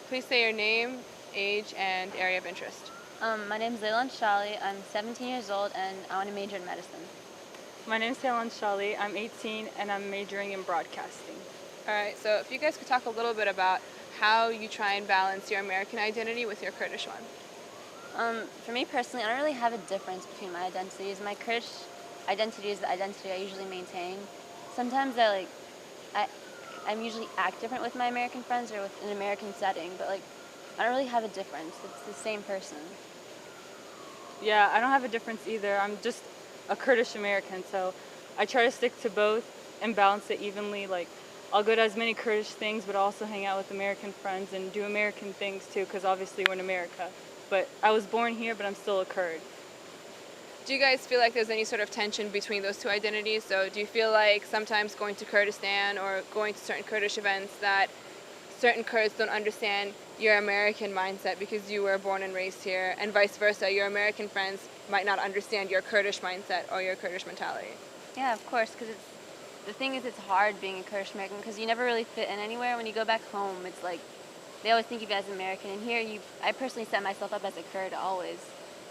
Please say your name, age, and area of interest. My name is Hailan Shali. I'm 17 years old and I want to major in medicine. My name is Hailan and Shali. I'm 18 and I'm majoring in broadcasting. All right, so if you guys could talk a little bit about how you try and balance your American identity with your Kurdish one. For me personally, I don't really have a difference between my identities. My Kurdish identity is the identity I usually maintain. Sometimes I'm usually act different with my American friends or with an American setting, but I don't really have a difference. It's the same person. Yeah, I don't have a difference either. I'm just a Kurdish American, so I try to stick to both and balance it evenly. I'll go to as many Kurdish things, but also hang out with American friends and do American things too, because obviously we're in America. But I was born here, but I'm still a Kurd. Do you guys feel like there's any sort of tension between those two identities? So do you feel like sometimes going to Kurdistan or going to certain Kurdish events that certain Kurds don't understand your American mindset because you were born and raised here, and vice versa, your American friends might not understand your Kurdish mindset or your Kurdish mentality? Yeah, of course, because the thing is, it's hard being a Kurdish American because you never really fit in anywhere. When you go back home, it's like they always think of you as American, and here I personally set myself up as a Kurd always.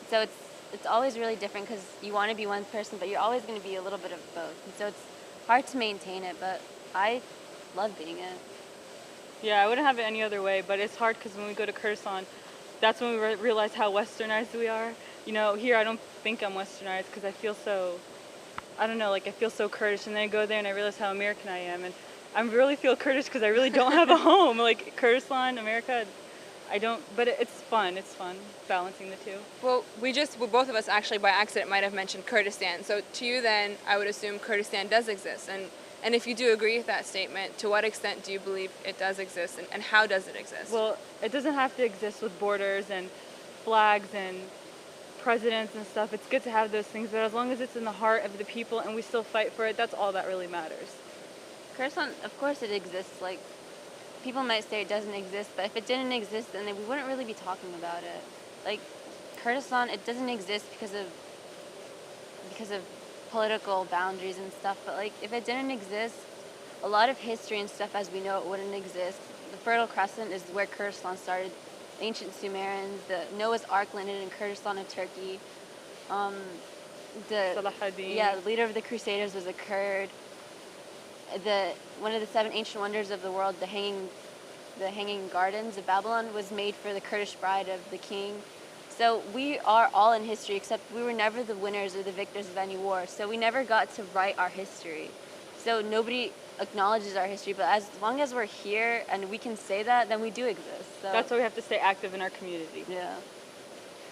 So it's always really different because you want to be one person, but you're always going to be a little bit of both. And so it's hard to maintain it, but I love being it. Yeah, I wouldn't have it any other way, but it's hard because when we go to Kurdistan, that's when we realize how westernized we are. You know, here I don't think I'm westernized because I feel so, I don't know, I feel so Kurdish, and then I go there and I realize how American I am, and I really feel Kurdish because I really don't have a home. Kurdistan, America, I don't, but it's fun balancing the two. Well, both of us actually by accident might have mentioned Kurdistan. So to you then, I would assume Kurdistan does exist. And if you do agree with that statement, to what extent do you believe it does exist, and how does it exist? Well, it doesn't have to exist with borders and flags and presidents and stuff. It's good to have those things, but as long as it's in the heart of the people and we still fight for it, that's all that really matters. Kurdistan, of course it exists. People might say it doesn't exist, but if it didn't exist, then we wouldn't really be talking about it. Kurdistan, it doesn't exist because of political boundaries and stuff, but if it didn't exist, a lot of history and stuff as we know it wouldn't exist. The Fertile Crescent is where Kurdistan started. Ancient Sumerians, the Noah's Ark landed in Kurdistan of Turkey. The leader of the Crusaders was a Kurd. One of the 7 ancient wonders of the world, the Hanging Gardens of Babylon, was made for the Kurdish bride of the king. So we are all in history, except we were never the winners or the victors of any war. So we never got to write our history. So nobody acknowledges our history, but as long as we're here and we can say that, then we do exist. So That's why we have to stay active in our community. yeah.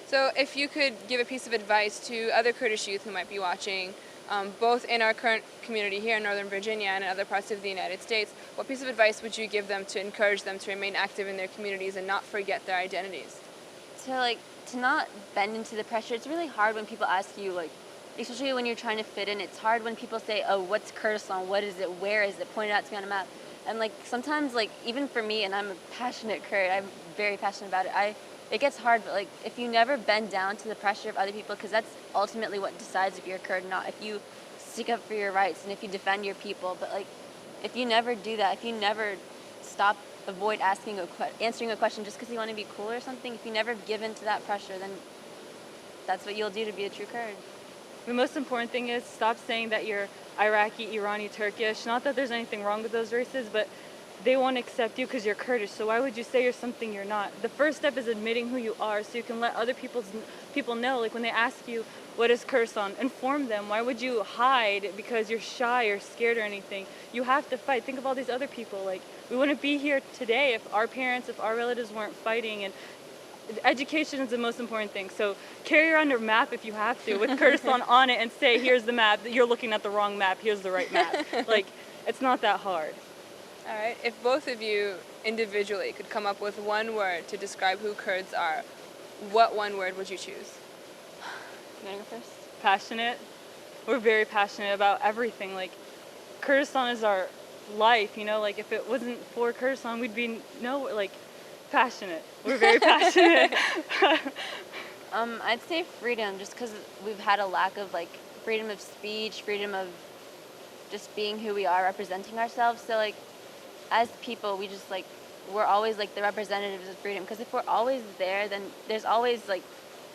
So if you could give a piece of advice to other Kurdish youth who might be watching, both in our current community here in Northern Virginia and in other parts of the United States, what piece of advice would you give them to encourage them to remain active in their communities and not forget their identities? To not bend into the pressure. It's really hard when people ask you, especially when you're trying to fit in, it's hard when people say, oh, what's Kurdistan? What is it? Where is it? Point it out to me on a map. And sometimes, even for me, and I'm a passionate Kurd, I'm very passionate about it, it gets hard, but if you never bend down to the pressure of other people, because that's ultimately what decides if you're a Kurd or not, if you stick up for your rights and if you defend your people, but if you never do that, if you never avoid answering a question just because you want to be cool or something, if you never give in to that pressure, then that's what you'll do to be a true Kurd. The most important thing is stop saying that you're Iraqi, Irani, Turkish. Not that there's anything wrong with those races, but they won't accept you because you're Kurdish. So why would you say you're something you're not? The first step is admitting who you are so you can let other people know. When they ask you, what is Kurdistan? Inform them. Why would you hide because you're shy or scared or anything? You have to fight. Think of all these other people. We wouldn't be here today if our parents, if our relatives weren't fighting. And education is the most important thing. So carry around your map if you have to with Kurdistan on it and say, here's the map. You're looking at the wrong map. Here's the right map. It's not that hard. All right, if both of you individually could come up with one word to describe who Kurds are, what one word would you choose? You want to go first? Passionate. We're very passionate about everything. Kurdistan is our life, if it wasn't for Kurdistan, we'd be passionate. We're very passionate. I'd say freedom, just because we've had a lack of freedom of speech, freedom of just being who we are, representing ourselves. So as people, we just we're always like the representatives of freedom. Because if we're always there, then there's always like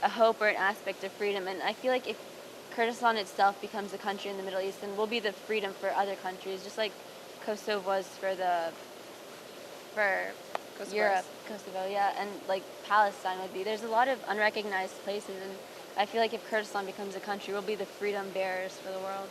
a hope or an aspect of freedom. And I feel like if Kurdistan itself becomes a country in the Middle East, then we'll be the freedom for other countries, just like Kosovo was for Kosovo. Europe, Kosovo, yeah, and like Palestine would be. There's a lot of unrecognized places, and I feel like if Kurdistan becomes a country, we'll be the freedom bearers for the world.